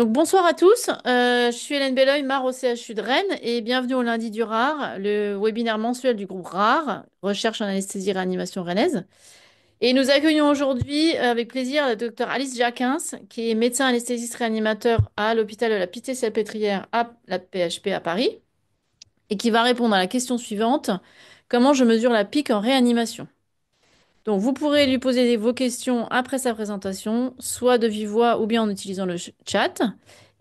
Donc bonsoir à tous, je suis Hélène Belloy, MAR au CHU de Rennes et bienvenue au lundi du RAR, le webinaire mensuel du groupe RAR, Recherche en anesthésie réanimation rennaise. Et nous accueillons aujourd'hui avec plaisir la docteure Alice Jacquins, qui est médecin anesthésiste réanimateur à l'hôpital de la Pitié-Salpêtrière à la PHP à Paris et qui va répondre à la question suivante: comment je mesure la pique en réanimation? Donc, vous pourrez lui poser vos questions après sa présentation, soit de vive voix ou bien en utilisant le chat.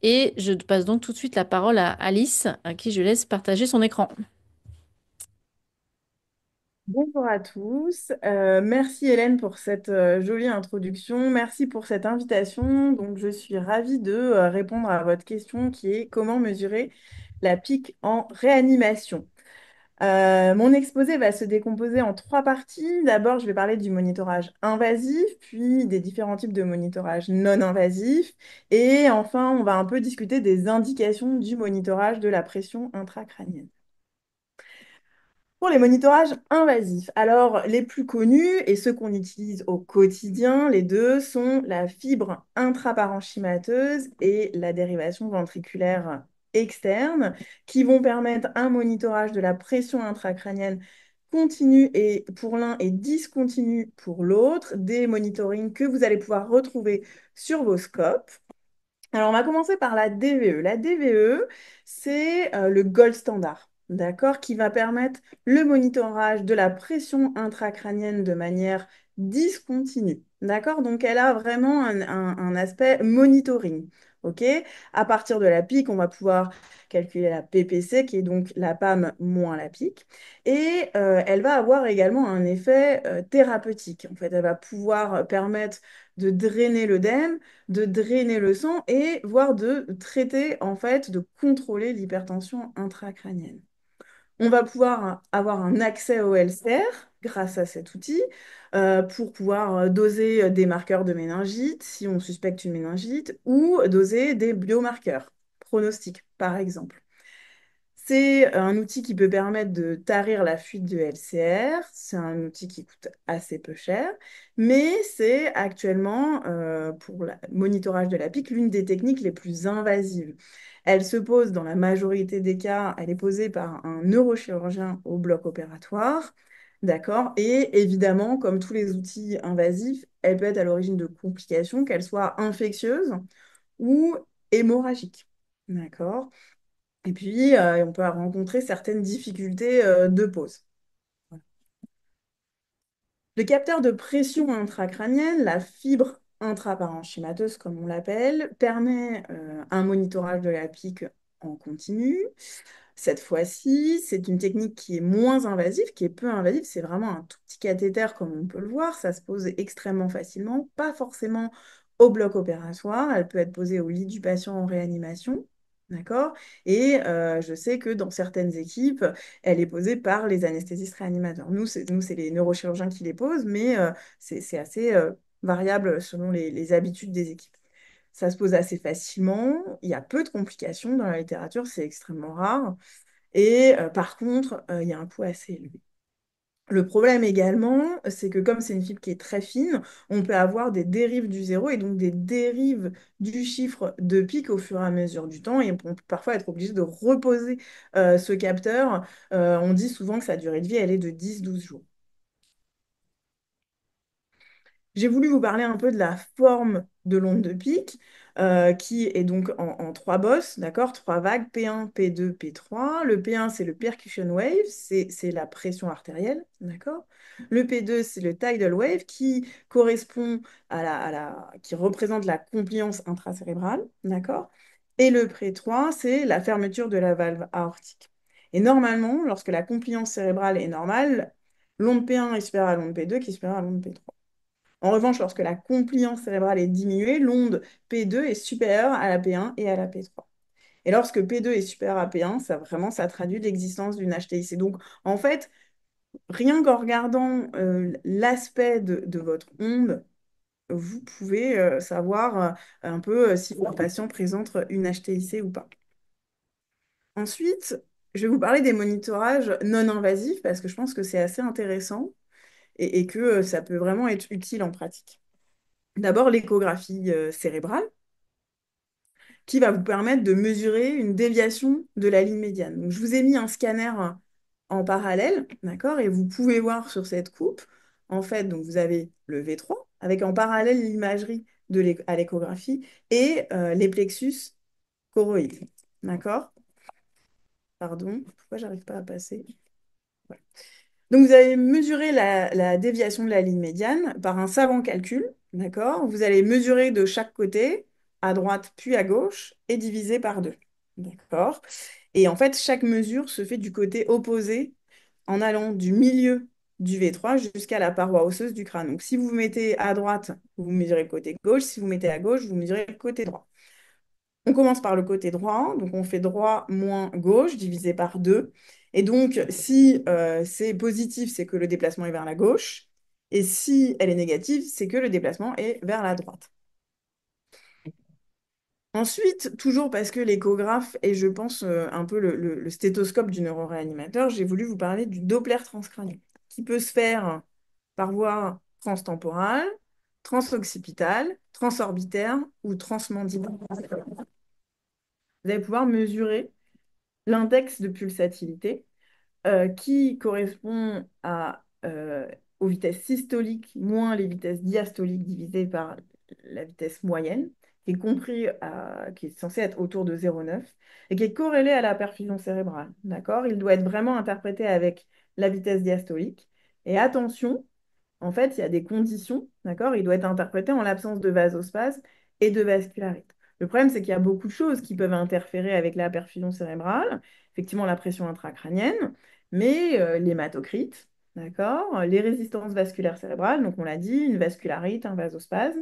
Et je passe donc tout de suite la parole à Alice, à qui je laisse partager son écran. Bonjour à tous. Merci Hélène pour cette jolie introduction. Merci pour cette invitation. Donc, je suis ravie de répondre à votre question qui est comment mesurer la pique en réanimation. Mon exposé va se décomposer en trois parties. D'abord, je vais parler du monitorage invasif, puis des différents types de monitorage non invasif. Et enfin, on va un peu discuter des indications du monitorage de la pression intracrânienne. Pour les monitorages invasifs, alors les plus connus et ceux qu'on utilise au quotidien, les deux sont la fibre intraparenchymateuse et la dérivation ventriculaire externe, qui vont permettre un monitorage de la pression intracrânienne continue et pour l'un et discontinue pour l'autre, des monitorings que vous allez pouvoir retrouver sur vos scopes. Alors, on va commencer par la DVE. La DVE, c'est le gold standard, d'accord, qui va permettre le monitorage de la pression intracrânienne de manière discontinue, d'accord? Donc, elle a vraiment un aspect monitoring, ok? À partir de la pique, on va pouvoir calculer la PPC, qui est donc la PAM moins la pique, et elle va avoir également un effet thérapeutique. En fait, elle va pouvoir permettre de drainer l'œdème, de drainer le sang et voire de traiter, en fait, de contrôler l'hypertension intracrânienne. On va pouvoir avoir un accès au LCR grâce à cet outil pour pouvoir doser des marqueurs de méningite si on suspecte une méningite ou doser des biomarqueurs pronostiques, par exemple. C'est un outil qui peut permettre de tarir la fuite de LCR. C'est un outil qui coûte assez peu cher, mais c'est actuellement, pour le monitorage de la pique, l'une des techniques les plus invasives. Elle se pose dans la majorité des cas, elle est posée par un neurochirurgien au bloc opératoire, d'accord? Et évidemment, comme tous les outils invasifs, elle peut être à l'origine de complications, qu'elles soient infectieuses ou hémorragiques, d'accord? Et puis, on peut rencontrer certaines difficultés de pose. Le capteur de pression intracrânienne, la fibre intraparenchymateuse, comme on l'appelle, permet un monitorage de la pique en continu. Cette fois-ci, c'est une technique qui est moins invasive, qui est peu invasive. C'est vraiment un tout petit cathéter, comme on peut le voir. Ça se pose extrêmement facilement, pas forcément au bloc opératoire. Elle peut être posée au lit du patient en réanimation. D'accord? Et je sais que dans certaines équipes, elle est posée par les anesthésistes réanimateurs. Nous, c'est les neurochirurgiens qui les posent, mais c'est assez variable selon les habitudes des équipes. Ça se pose assez facilement, il y a peu de complications dans la littérature, c'est extrêmement rare. Et par contre, il y a un coût assez élevé. Le problème également, c'est que comme c'est une fibre qui est très fine, on peut avoir des dérives du zéro et donc des dérives du chiffre de pic au fur et à mesure du temps. Et on peut parfois être obligé de reposer ce capteur. On dit souvent que sa durée de vie, elle est de 10-12 jours. J'ai voulu vous parler un peu de la forme de l'onde de pic, qui est donc en trois bosses, d'accord? Trois vagues, P1, P2, P3. Le P1, c'est le percussion wave, c'est la pression artérielle, d'accord? Le P2, c'est le tidal wave, qui correspond qui représente la compliance intracérébrale, d'accord? Et le P3, c'est la fermeture de la valve aortique. Et normalement, lorsque la compliance cérébrale est normale, l'onde P1 est supérieure à l'onde P2, qui est supérieure à l'onde P3. En revanche, lorsque la compliance cérébrale est diminuée, l'onde P2 est supérieure à la P1 et à la P3. Et lorsque P2 est supérieur à P1, ça traduit l'existence d'une HTIC. Donc, en fait, rien qu'en regardant l'aspect de votre onde, vous pouvez savoir un peu si votre patient présente une HTIC ou pas. Ensuite, je vais vous parler des monitorages non invasifs parce que je pense que c'est assez intéressant et que ça peut vraiment être utile en pratique. D'abord, l'échographie cérébrale, qui va vous permettre de mesurer une déviation de la ligne médiane. Donc, je vous ai mis un scanner en parallèle, d'accord? Et vous pouvez voir sur cette coupe, en fait, donc vous avez le V3 avec en parallèle l'imagerie à l'échographie et les plexus choroïdes, d'accord? Pardon, pourquoi j'arrive pas à passer? Voilà. Donc, vous allez mesurer la déviation de la ligne médiane par un savant calcul, d'accord? Vous allez mesurer de chaque côté, à droite puis à gauche, et diviser par deux, d'accord? Et en fait, chaque mesure se fait du côté opposé en allant du milieu du V3 jusqu'à la paroi osseuse du crâne. Donc, si vous vous mettez à droite, vous mesurez le côté gauche. Si vous mettez à gauche, vous mesurez le côté droit. On commence par le côté droit, donc on fait droit moins gauche divisé par 2. Et donc, si c'est positif, c'est que le déplacement est vers la gauche. Et si elle est négative, c'est que le déplacement est vers la droite. Ensuite, toujours parce que l'échographe est, je pense, un peu le stéthoscope du neuroréanimateur, j'ai voulu vous parler du Doppler transcrânien, qui peut se faire par voie transtemporale, transoccipitale, transorbitaire ou transmandibulaire. Vous allez pouvoir mesurer l'index de pulsatilité qui correspond aux vitesses systoliques moins les vitesses diastoliques divisées par la vitesse moyenne, qui est censée être autour de 0,9 et qui est corrélée à la perfusion cérébrale. D'accord? Il doit être vraiment interprété avec la vitesse diastolique. Et attention, en fait, il y a des conditions, d'accord? Il doit être interprété en l'absence de vasospasme et de vascularite. Le problème, c'est qu'il y a beaucoup de choses qui peuvent interférer avec la perfusion cérébrale, effectivement la pression intracrânienne, mais l'hématocrite, d'accord? Les résistances vasculaires cérébrales, donc on l'a dit, une vascularite, un vasospasme,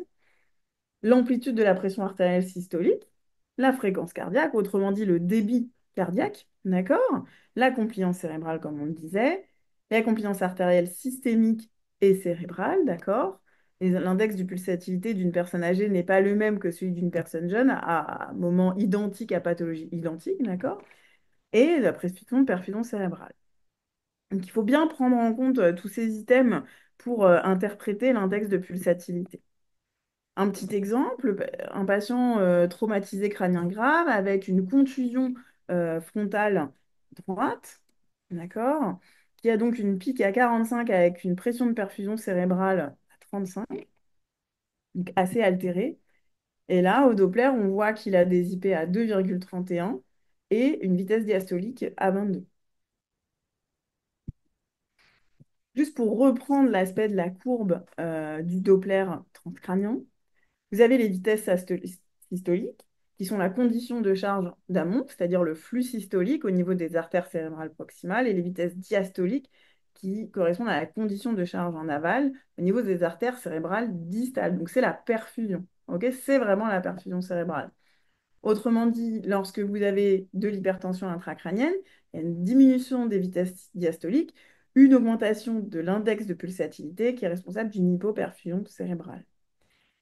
l'amplitude de la pression artérielle systolique, la fréquence cardiaque, autrement dit le débit cardiaque, d'accord? La compliance cérébrale, comme on le disait, la compliance artérielle systémique et cérébrale, d'accord? L'index de pulsatilité d'une personne âgée n'est pas le même que celui d'une personne jeune à moment identique, à pathologie identique, d'accord? Et la prescription de perfusion cérébrale. Donc il faut bien prendre en compte tous ces items pour interpréter l'index de pulsatilité. Un petit exemple, un patient traumatisé crânien grave avec une contusion frontale droite, d'accord, qui a donc une pique à 45 avec une pression de perfusion cérébrale à 35, donc assez altérée. Et là, au Doppler, on voit qu'il a des IP à 2,31 et une vitesse diastolique à 22. Juste pour reprendre l'aspect de la courbe du Doppler transcrânien, vous avez les vitesses systoliques, qui sont la condition de charge d'amont, c'est-à-dire le flux systolique au niveau des artères cérébrales proximales, et les vitesses diastoliques, qui correspondent à la condition de charge en aval au niveau des artères cérébrales distales. Donc c'est la perfusion. Ok, c'est vraiment la perfusion cérébrale. Autrement dit, lorsque vous avez de l'hypertension intracrânienne, il y a une diminution des vitesses diastoliques, une augmentation de l'index de pulsatilité qui est responsable d'une hypoperfusion cérébrale.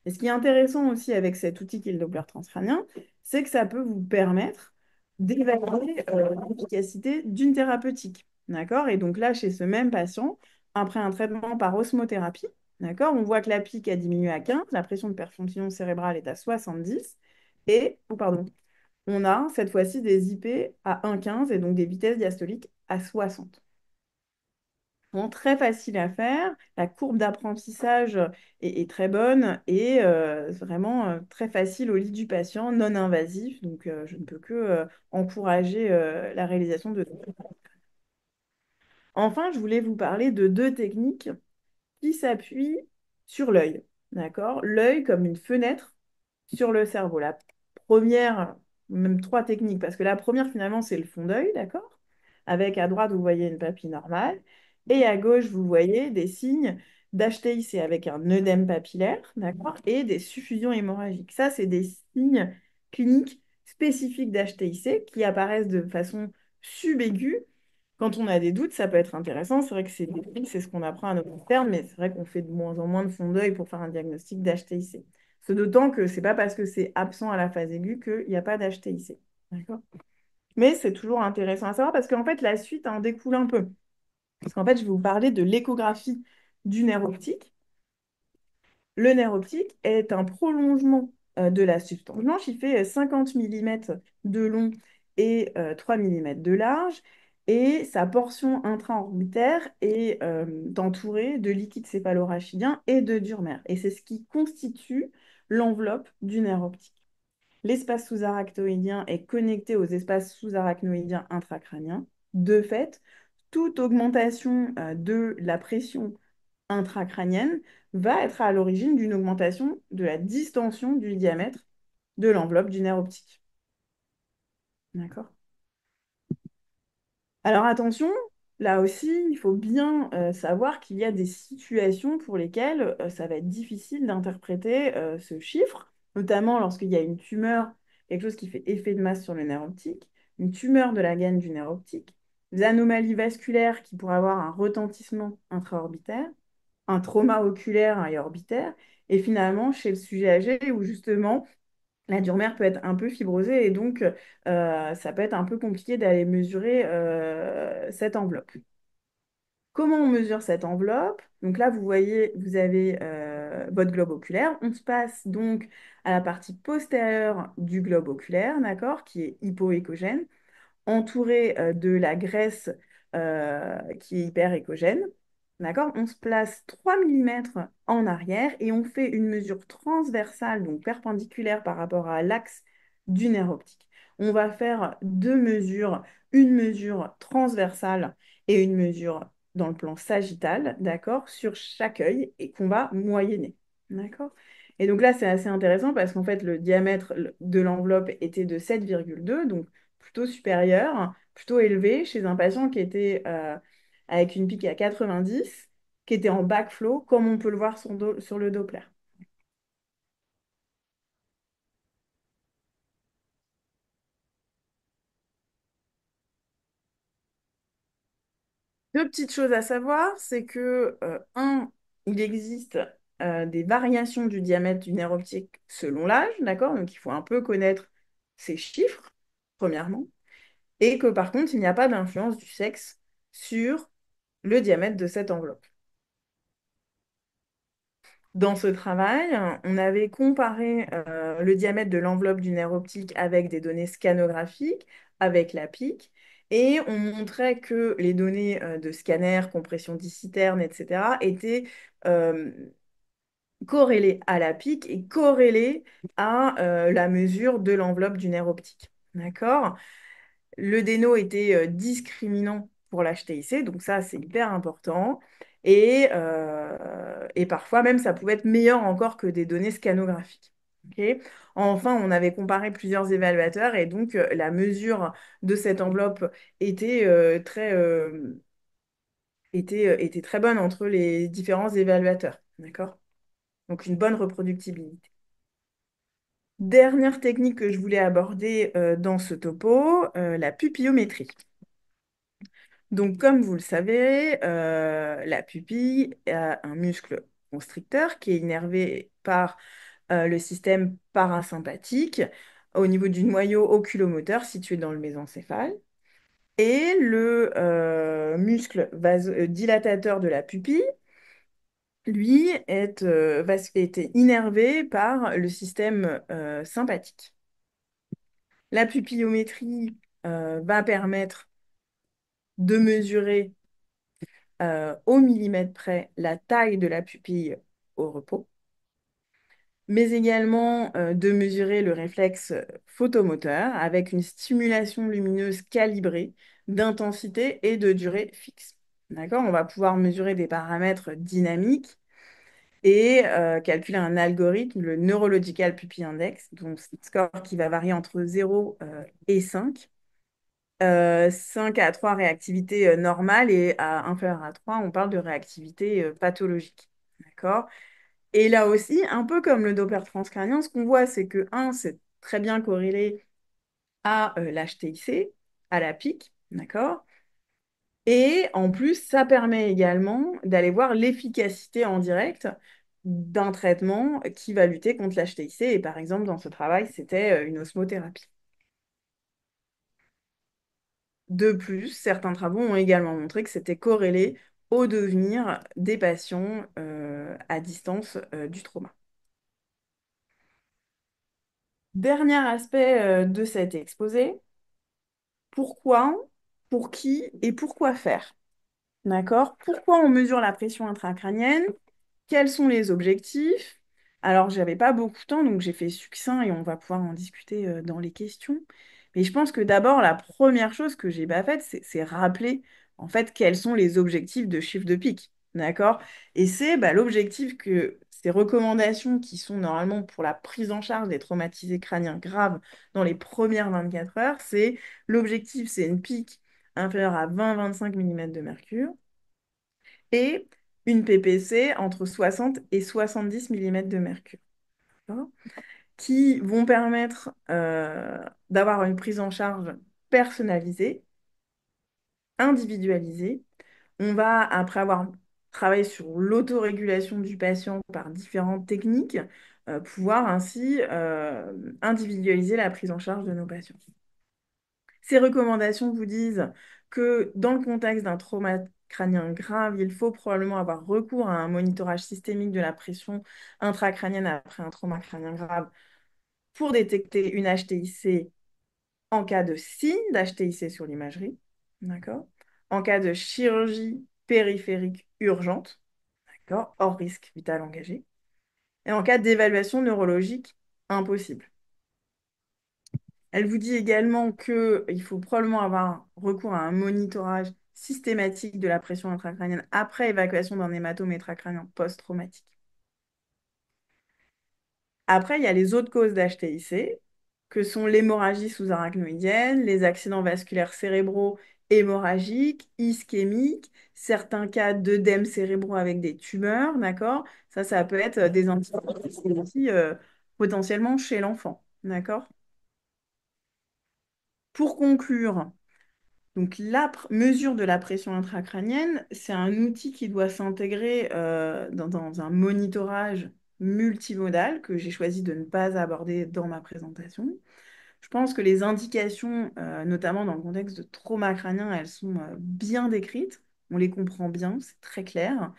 Et ce qui est intéressant aussi avec cet outil qui est le Doppler transcrânien, c'est que ça peut vous permettre d'évaluer l'efficacité d'une thérapeutique. D'accord? Et donc là, chez ce même patient, après un traitement par osmothérapie, d'accord, on voit que la pique a diminué à 15, la pression de perfusion cérébrale est à 70, pardon, on a cette fois-ci des IP à 1,15 et donc des vitesses diastoliques à 60. Vraiment très facile à faire. La courbe d'apprentissage est très bonne et vraiment très facile au lit du patient, non invasif. Donc, je ne peux que encourager la réalisation de. Enfin, je voulais vous parler de deux techniques qui s'appuient sur l'œil. D'accord? L'œil comme une fenêtre sur le cerveau. La première, même trois techniques, parce que la première, finalement, c'est le fond d'œil, d'accord? Avec à droite, vous voyez une papille normale, et à gauche, vous voyez des signes d'HTIC avec un œdème papillaire, d'accord? Et des suffusions hémorragiques. Ça, c'est des signes cliniques spécifiques d'HTIC qui apparaissent de façon subaiguë. Quand on a des doutes, ça peut être intéressant. C'est vrai que c'est ce qu'on apprend à notre terme, mais c'est vrai qu'on fait de moins en moins de fond d'œil pour faire un diagnostic d'HTIC. Ce d'autant que c'est pas parce que c'est absent à la phase aiguë qu'il n'y a pas d'HTIC. D'accord? Mais c'est toujours intéressant à savoir parce qu'en fait, la suite en découle un peu. Parce qu'en fait, je vais vous parler de l'échographie du nerf optique. Le nerf optique est un prolongement de la substance blanche. Il fait 50 millimètres de long et 3 millimètres de large. Et sa portion intra-orbitaire est entourée de liquide céphalorachidien et de durmer. Et c'est ce qui constitue l'enveloppe du nerf optique. L'espace sous-arachnoïdien est connecté aux espaces sous-arachnoïdiens intracrâniens. De fait, toute augmentation de la pression intracrânienne va être à l'origine d'une augmentation de la distension du diamètre de l'enveloppe du nerf optique. D'accord? Alors attention, là aussi, il faut bien savoir qu'il y a des situations pour lesquelles ça va être difficile d'interpréter ce chiffre, notamment lorsqu'il y a une tumeur, quelque chose qui fait effet de masse sur le nerf optique, une tumeur de la gaine du nerf optique, des anomalies vasculaires qui pourraient avoir un retentissement intraorbitaire, un trauma oculaire et orbitaire, et finalement chez le sujet âgé où justement la durmère peut être un peu fibrosée et donc ça peut être un peu compliqué d'aller mesurer cette enveloppe. Comment on mesure cette enveloppe? Donc là, vous voyez, vous avez votre globe oculaire. On se passe donc à la partie postérieure du globe oculaire, d'accord, qui est hypoécogène entouré de la graisse qui est hyper écogène. D'accord? On se place 3 millimètres en arrière et on fait une mesure transversale, donc perpendiculaire par rapport à l'axe du nerf optique. On va faire deux mesures, une mesure transversale et une mesure dans le plan sagittal, d'accord, sur chaque œil et qu'on va moyenner. D'accord? Et donc là, c'est assez intéressant parce qu'en fait, le diamètre de l'enveloppe était de 7,2, donc plutôt supérieur, plutôt élevé chez un patient qui était avec une pique à 90, qui était en backflow, comme on peut le voir sur le Doppler. Deux petites choses à savoir, c'est que, il existe des variations du diamètre du nerf optique selon l'âge, d'accord? Donc il faut un peu connaître ces chiffres, premièrement, et que par contre, il n'y a pas d'influence du sexe sur le diamètre de cette enveloppe. Dans ce travail, on avait comparé le diamètre de l'enveloppe du nerf optique avec des données scanographiques, avec la PIC, et on montrait que les données de scanner, compression disciterne, etc., étaient euh, corrélées à la PIC et corrélées à la mesure de l'enveloppe du nerf optique. D'accord? Le déno était discriminant pour l'HTIC, donc ça, c'est hyper important. Et parfois, même, ça pouvait être meilleur encore que des données scanographiques. Ok. Enfin, on avait comparé plusieurs évaluateurs et donc la mesure de cette enveloppe était, était très bonne entre les différents évaluateurs. D'accord? Donc, une bonne reproductibilité. Dernière technique que je voulais aborder dans ce topo, la pupillométrie. Donc, comme vous le savez, la pupille a un muscle constricteur qui est innervé par le système parasympathique au niveau du noyau oculomoteur situé dans le mésencéphale. Et le muscle dilatateur de la pupille, lui, est innervé par le système sympathique. La pupillométrie va permettre de mesurer au millimètre près la taille de la pupille au repos, mais également de mesurer le réflexe photomoteur avec une stimulation lumineuse calibrée d'intensité et de durée fixe. D'accord? On va pouvoir mesurer des paramètres dynamiques et calculer un algorithme, le Neurological Pupil Index, donc c'est un score qui va varier entre 0 et 5. 5 à 3 réactivité normale et à inférieur à 3 on parle de réactivité pathologique. D'accord? Et là aussi, un peu comme le Doppler transcrânien, ce qu'on voit, c'est que, un, c'est très bien corrélé à l'HTIC, à la PIC, d'accord? Et en plus, ça permet également d'aller voir l'efficacité en direct d'un traitement qui va lutter contre l'HTIC. Et par exemple, dans ce travail, c'était une osmothérapie. De plus, certains travaux ont également montré que c'était corrélé au devenir des patients à distance du trauma. Dernier aspect de cet exposé, pourquoi, pour qui et pourquoi faire? D'accord? Pourquoi on mesure la pression intracrânienne? Quels sont les objectifs? Alors, j'avais pas beaucoup de temps, donc j'ai fait succinct et on va pouvoir en discuter dans les questions. Mais je pense que d'abord, la première chose que j'ai pas faite, c'est rappeler en fait quels sont les objectifs de chiffre de pic. D'accord? Et c'est l'objectif que ces recommandations qui sont normalement pour la prise en charge des traumatisés crâniens graves dans les premières 24 heures, c'est l'objectif, c'est une pique inférieure à 20-25 mm de mercure et une PPC entre 60 et 70 mm de mercure, d'accord, qui vont permettre d'avoir une prise en charge personnalisée, individualisée. On va, après avoir travaillé sur l'autorégulation du patient par différentes techniques, pouvoir ainsi individualiser la prise en charge de nos patients. Ces recommandations vous disent que dans le contexte d'un trauma crânien grave, il faut probablement avoir recours à un monitorage systémique de la pression intracrânienne après un trauma crânien grave pour détecter une HTIC en cas de signe d'HTIC sur l'imagerie, d'accord? En cas de chirurgie périphérique urgente, d'accord? Hors risque vital engagé, et en cas d'évaluation neurologique impossible. Elle vous dit également qu'il faut probablement avoir recours à un monitorage systématique de la pression intracrânienne après évacuation d'un hématome intracrânien post-traumatique. Après, il y a les autres causes d'HTIC, que sont l'hémorragie sous-arachnoïdienne, les accidents vasculaires cérébraux hémorragiques, ischémiques, certains cas d'œdèmes cérébraux avec des tumeurs, d'accord? Ça peut être des antibiotiques aussi potentiellement chez l'enfant, d'accord? Pour conclure, donc, mesure de la pression intracrânienne, c'est un outil qui doit s'intégrer dans un monitorage multimodal que j'ai choisi de ne pas aborder dans ma présentation. Je pense que les indications, notamment dans le contexte de trauma crânien, elles sont bien décrites. On les comprend bien, c'est très clair.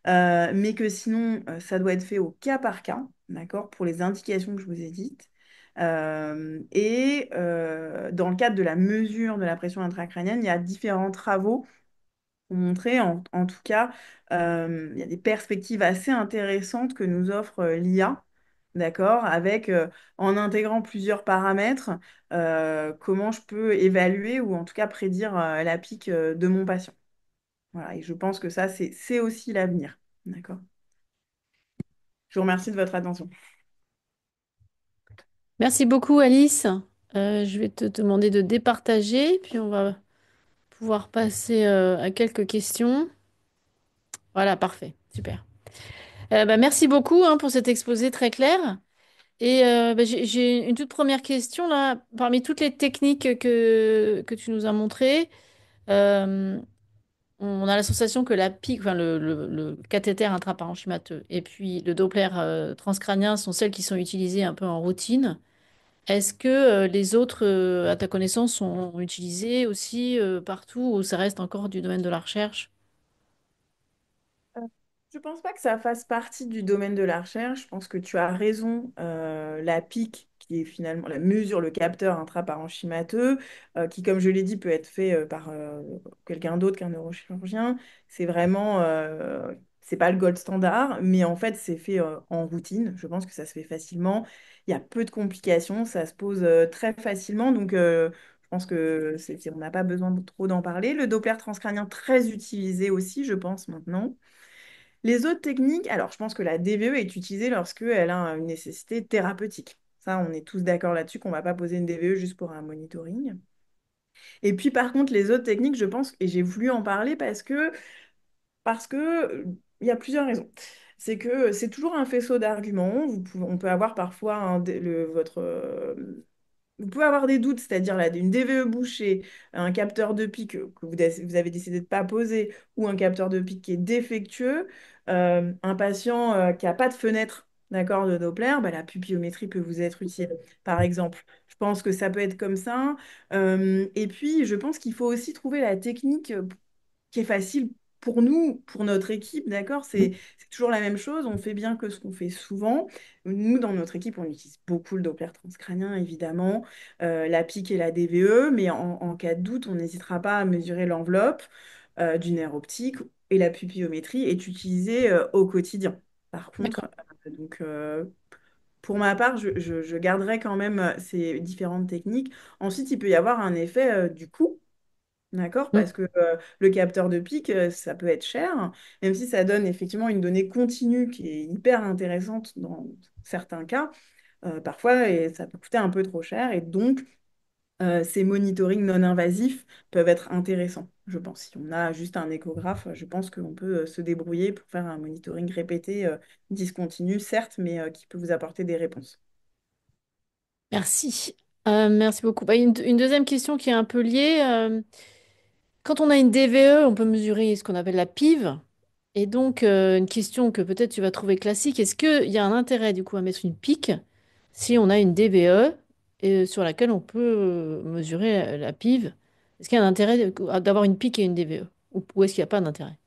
Mais que sinon, ça doit être fait au cas par cas, d'accord, pour les indications que je vous ai dites. Dans le cadre de la mesure de la pression intracrânienne, il y a différents travaux pour montrer, en tout cas, il y a des perspectives assez intéressantes que nous offre l'IA, d'accord, avec, en intégrant plusieurs paramètres, comment je peux évaluer ou en tout cas prédire la pique de mon patient. Voilà, et je pense que ça, c'est aussi l'avenir, d'accord. Je vous remercie de votre attention. Merci beaucoup, Alice. Je vais te demander de départager, puis on va pouvoir passer à quelques questions. Voilà, parfait, super. Merci beaucoup hein, pour cet exposé très clair. Et j'ai une toute première question là. Parmi toutes les techniques que tu nous as montrées, euh, on a la sensation que la pique, enfin le cathéter intraparenchymateux et puis le Doppler transcrânien sont celles qui sont utilisées un peu en routine. Est-ce que les autres, à ta connaissance, sont utilisés aussi partout ou ça reste encore du domaine de la recherche? Euh, Je pense pas que ça fasse partie du domaine de la recherche. Je pense que tu as raison. La PIC, qui est finalement la mesure, le capteur intraparenchymateux, qui, comme je l'ai dit, peut être fait par quelqu'un d'autre qu'un neurochirurgien, c'est vraiment, c'est pas le gold standard, mais en fait, c'est fait en routine. Je pense que ça se fait facilement. Il y a peu de complications, ça se pose très facilement. Donc, je pense que on n'a pas besoin de trop d'en parler. Le Doppler transcrânien, très utilisé aussi, je pense, maintenant. Les autres techniques, alors je pense que la DVE est utilisée lorsqu'elle a une nécessité thérapeutique. Ça, on est tous d'accord là-dessus qu'on ne va pas poser une DVE juste pour un monitoring. Et puis par contre, les autres techniques, je pense, et j'ai voulu en parler parce que il y a plusieurs raisons. C'est que c'est toujours un faisceau d'arguments. On peut avoir parfois vous pouvez avoir des doutes, c'est-à-dire là, une DVE bouchée, un capteur de pic que vous avez décidé de ne pas poser, ou un capteur de pic qui est défectueux, un patient qui n'a pas de fenêtre, d'accord, de Doppler, la pupillométrie peut vous être utile, par exemple. Je pense que ça peut être comme ça. Et puis, je pense qu'il faut aussi trouver la technique qui est facile pour nous, pour notre équipe, d'accord, c'est toujours la même chose. On fait bien que ce qu'on fait souvent. Nous, dans notre équipe, on utilise beaucoup le Doppler transcrânien, évidemment, la PIC et la DVE, mais en cas de doute, on n'hésitera pas à mesurer l'enveloppe du nerf optique et la pupillométrie est utilisée au quotidien. Par contre, D'accord. donc, pour ma part, je garderai quand même ces différentes techniques. Ensuite, il peut y avoir un effet du coût. D'accord? Mm. Parce que le capteur de pic, ça peut être cher, même si ça donne effectivement une donnée continue qui est hyper intéressante dans certains cas. Parfois, et ça peut coûter un peu trop cher. Et donc, ces monitorings non invasifs peuvent être intéressants, je pense. Si on a juste un échographe, je pense qu'on peut se débrouiller pour faire un monitoring répété, discontinu, certes, mais qui peut vous apporter des réponses. Merci. Merci beaucoup. Bah, une deuxième question qui est un peu liée. Quand on a une DVE, on peut mesurer ce qu'on appelle la PIV. Et donc, une question que peut-être tu vas trouver classique, est-ce qu'il y a un intérêt du coup à mettre une pique si on a une DVE et, sur laquelle on peut mesurer la PIV? Est-ce qu'il y a un intérêt d'avoir une pique et une DVE? Ou est-ce qu'il n'y a pas d'intérêt?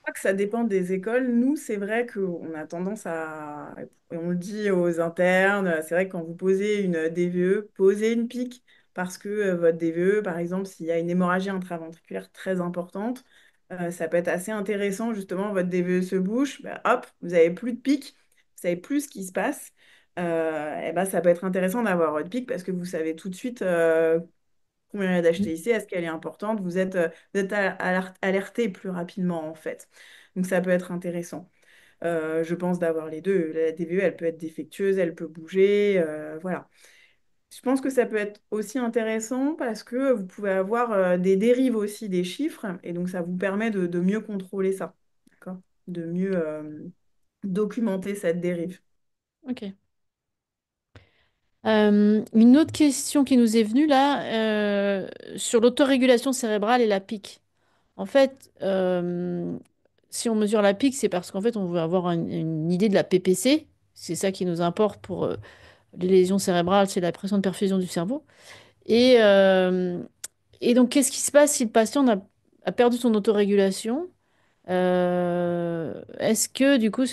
Crois que ça dépend des écoles. Nous, c'est vrai qu'on a tendance à, et on le dit aux internes, c'est vrai que quand vous posez une DVE, posez une pique parce que votre DVE, par exemple, s'il y a une hémorragie intraventriculaire très importante, ça peut être assez intéressant. Justement, votre DVE se bouche, bah, hop, vous avez plus de pique, vous savez plus ce qui se passe. Et ben, ça peut être intéressant d'avoir votre pique parce que vous savez tout de suite combien il y a d'HTIC, est-ce qu'elle est importante? Vous êtes alerté plus rapidement, en fait. Donc, ça peut être intéressant. Je pense d'avoir les deux. La DVE, elle peut être défectueuse, elle peut bouger. Voilà. Je pense que ça peut être aussi intéressant parce que vous pouvez avoir des dérives aussi des chiffres. Et donc, ça vous permet de mieux contrôler ça. D'accord? De mieux documenter cette dérive. Ok. Une autre question qui nous est venue là, sur l'autorégulation cérébrale et la pique. En fait, si on mesure la pique, c'est parce qu'en fait, on veut avoir une idée de la PPC. C'est ça qui nous importe pour les lésions cérébrales, c'est la pression de perfusion du cerveau. Et, euh, et donc, qu'est-ce qui se passe si le patient a perdu son autorégulation? Est-ce que du coup,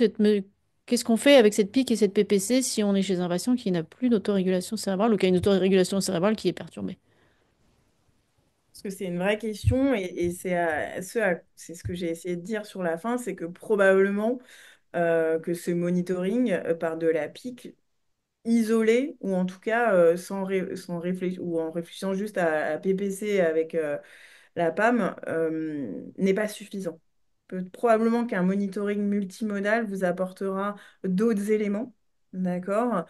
qu'est-ce qu'on fait avec cette pique et cette PPC si on est chez un patient qui n'a plus d'autorégulation cérébrale ou qui a une autorégulation cérébrale qui est perturbée? Parce que c'est une vraie question et c'est ce que j'ai essayé de dire sur la fin, c'est que probablement que ce monitoring par de la pique isolé ou en tout cas sans réfléchir ou en réfléchissant juste à PPC avec la PAM n'est pas suffisant. Probablement qu'un monitoring multimodal vous apportera d'autres éléments, d'accord,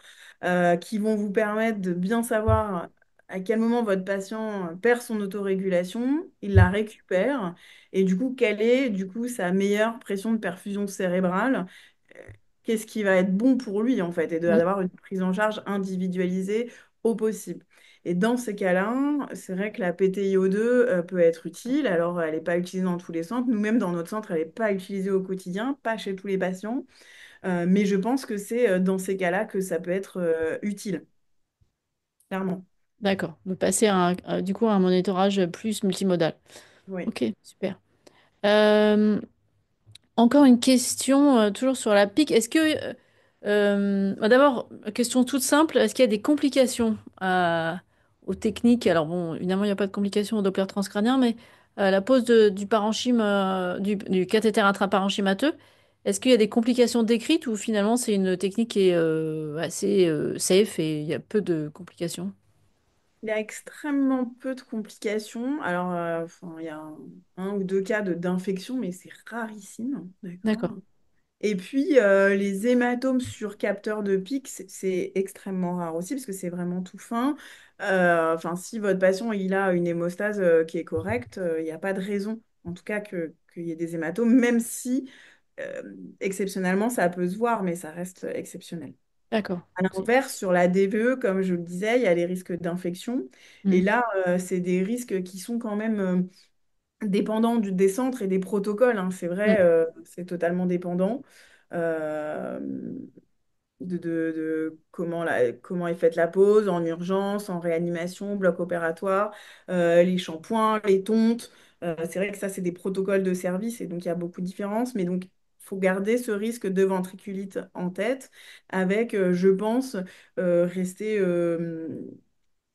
qui vont vous permettre de bien savoir à quel moment votre patient perd son autorégulation, il la récupère, et du coup, quelle est du coup sa meilleure pression de perfusion cérébrale, euh, qu'est-ce qui va être bon pour lui en fait, et Mm. d'avoir une prise en charge individualisée au possible. Et dans ces cas-là, c'est vrai que la PTiO2 peut être utile. Alors, elle n'est pas utilisée dans tous les centres. Nous-mêmes, dans notre centre, elle n'est pas utilisée au quotidien, pas chez tous les patients. Mais je pense que c'est dans ces cas-là que ça peut être utile, clairement. D'accord. De passer du coup à un monitorage plus multimodal. Oui. Ok, super. Euh, Encore une question, toujours sur la pique. Est-ce que, d'abord, question toute simple, est-ce qu'il y a des complications aux techniques? Alors bon, évidemment, il n'y a pas de complications au Doppler transcrânien, mais la pose du parenchyme, du cathéter intraparenchymateux, est-ce qu'il y a des complications décrites ou finalement c'est une technique qui est assez safe et il y a peu de complications? Il y a extrêmement peu de complications. Alors, enfin, il y a un ou deux cas d'infection, mais c'est rarissime, d'accord? D'accord, Et puis, les hématomes sur capteur de pic, c'est extrêmement rare aussi parce que c'est vraiment tout fin. Enfin, si votre patient il a une hémostase qui est correcte, il n'y a pas de raison, en tout cas, qu'il y ait des hématomes, même si euh, exceptionnellement ça peut se voir, mais ça reste exceptionnel. d'accord. À l'inverse, sur la DVE, comme je le disais, il y a les risques d'infection. Et Mm, là, c'est des risques qui sont quand même dépendant des centres et des protocoles, hein. C'est mm, vrai, c'est totalement dépendant euh, de comment est faite la pause, en urgence, en réanimation, bloc opératoire, les shampoings, les tontes. C'est vrai que ça, c'est des protocoles de service et donc il y a beaucoup de différences. Mais donc, il faut garder ce risque de ventriculite en tête avec, je pense, rester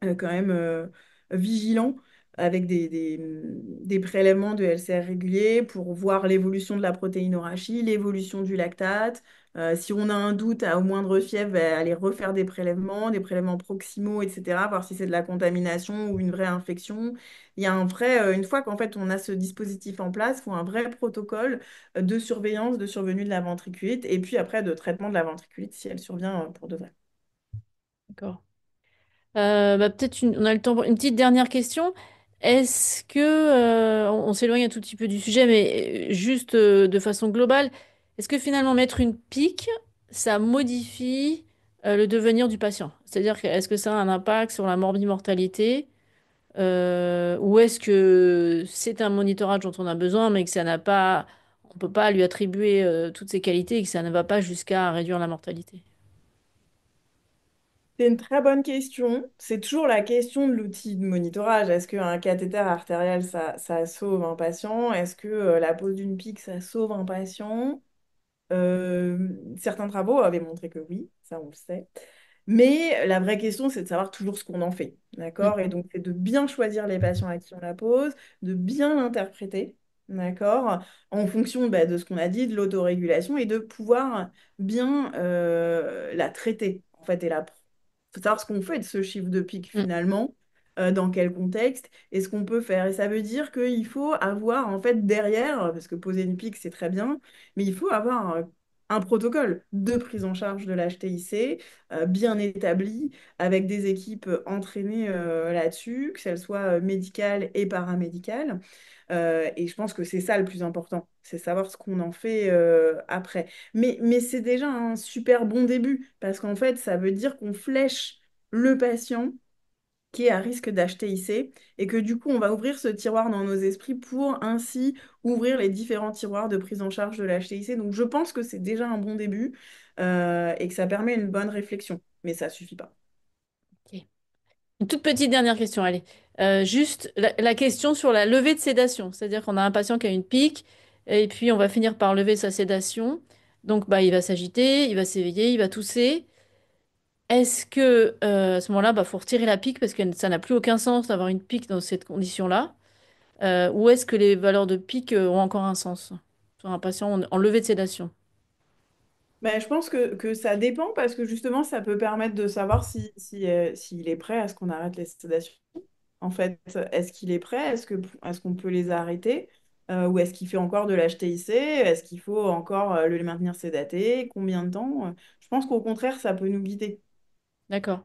quand même vigilant avec des prélèvements de LCR réguliers pour voir l'évolution de la protéinorachie, l'évolution du lactate. Si on a un doute à au moindre fièvre, bah, aller refaire des prélèvements proximaux, etc., voir si c'est de la contamination ou une vraie infection. Il y a un vrai, une fois qu'en fait on a ce dispositif en place, il faut un vrai protocole de surveillance de survenue de la ventriculite et puis après de traitement de la ventriculite si elle survient pour de vrai. D'accord. Peut-être on a le temps pour une petite dernière question. Est-ce que, on s'éloigne un tout petit peu du sujet, mais juste de façon globale, est-ce que finalement mettre une pique, ça modifie le devenir du patient? C'est-à-dire, est-ce que ça a un impact sur la morbimortalité ou est-ce que c'est un monitorage dont on a besoin, mais que ça n'a pas, on peut pas lui attribuer toutes ses qualités et que ça ne va pas jusqu'à réduire la mortalité? C'est une très bonne question. C'est toujours la question de l'outil de monitorage. Est-ce qu'un cathéter artériel, ça sauve un patient? Est-ce que la pose d'une pique, ça sauve un patient? Certains travaux avaient montré que oui, ça on le sait. Mais la vraie question, c'est de savoir toujours ce qu'on en fait. D'accord? Et Mhm. donc, c'est de bien choisir les patients à qui on la pose, de bien l'interpréter. D'accord? En fonction bah, de ce qu'on a dit, de l'autorégulation et de pouvoir bien la traiter, en fait, et la faut savoir ce qu'on fait de ce chiffre de pic Mm. finalement, dans quel contexte, et ce qu'on peut faire. Et ça veut dire qu'il faut avoir en fait derrière, parce que poser une pique c'est très bien, mais il faut avoir un protocole de prise en charge de l'HTIC bien établi, avec des équipes entraînées là-dessus, que qu'elles soient médicales et paramédicales. Et je pense que c'est ça le plus important, c'est savoir ce qu'on en fait après. Mais c'est déjà un super bon début, parce qu'en fait, ça veut dire qu'on flèche le patient qui est à risque d'HTIC, et que du coup, on va ouvrir ce tiroir dans nos esprits pour ainsi ouvrir les différents tiroirs de prise en charge de l'HTIC. Donc je pense que c'est déjà un bon début et que ça permet une bonne réflexion, mais ça suffit pas. Ok. Une toute petite dernière question, allez. Juste la question sur la levée de sédation. C'est-à-dire qu'on a un patient qui a une pique, et puis on va finir par lever sa sédation. Donc bah, il va s'agiter, il va s'éveiller, il va tousser. Est-ce que à ce moment-là, bah, faut retirer la pique parce que ça n'a plus aucun sens d'avoir une pique dans cette condition-là? Ou est-ce que les valeurs de pique ont encore un sens sur un patient en levée de sédation? Ben, je pense que ça dépend parce que justement, ça peut permettre de savoir s'il est prêt à ce qu'on arrête les sédations. En fait, est-ce qu'il est prêt? Est-ce qu'on peut les arrêter? Ou est-ce qu'il fait encore de l'HTIC? Est-ce qu'il faut encore le maintenir sédaté? Combien de temps? Je pense qu'au contraire, ça peut nous guider. D'accord,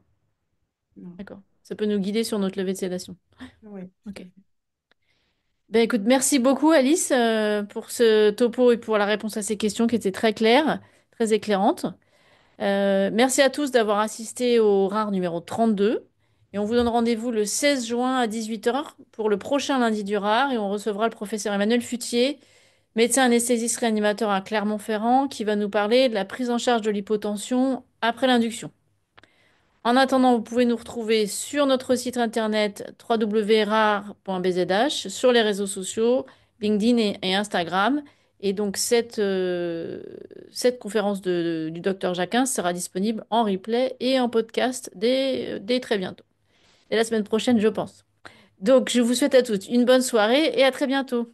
Non. d'accord. Ça peut nous guider sur notre levée de sédation. Oui, tout à Ok. fait. Ben écoute, merci beaucoup Alice pour ce topo et pour la réponse à ces questions qui étaient très claires, très éclairantes. Merci à tous d'avoir assisté au RAR numéro 32. Et on vous donne rendez-vous le 16 juin à 18 heures pour le prochain lundi du RAR et on recevra le professeur Emmanuel Futier, médecin anesthésiste réanimateur à Clermont-Ferrand, qui va nous parler de la prise en charge de l'hypotension après l'induction. En attendant, vous pouvez nous retrouver sur notre site internet www.rar.bzh, sur les réseaux sociaux, LinkedIn et Instagram. Et donc, cette conférence du docteur Jacquin sera disponible en replay et en podcast dès très bientôt. Et la semaine prochaine, je pense. Donc, je vous souhaite à toutes une bonne soirée et à très bientôt.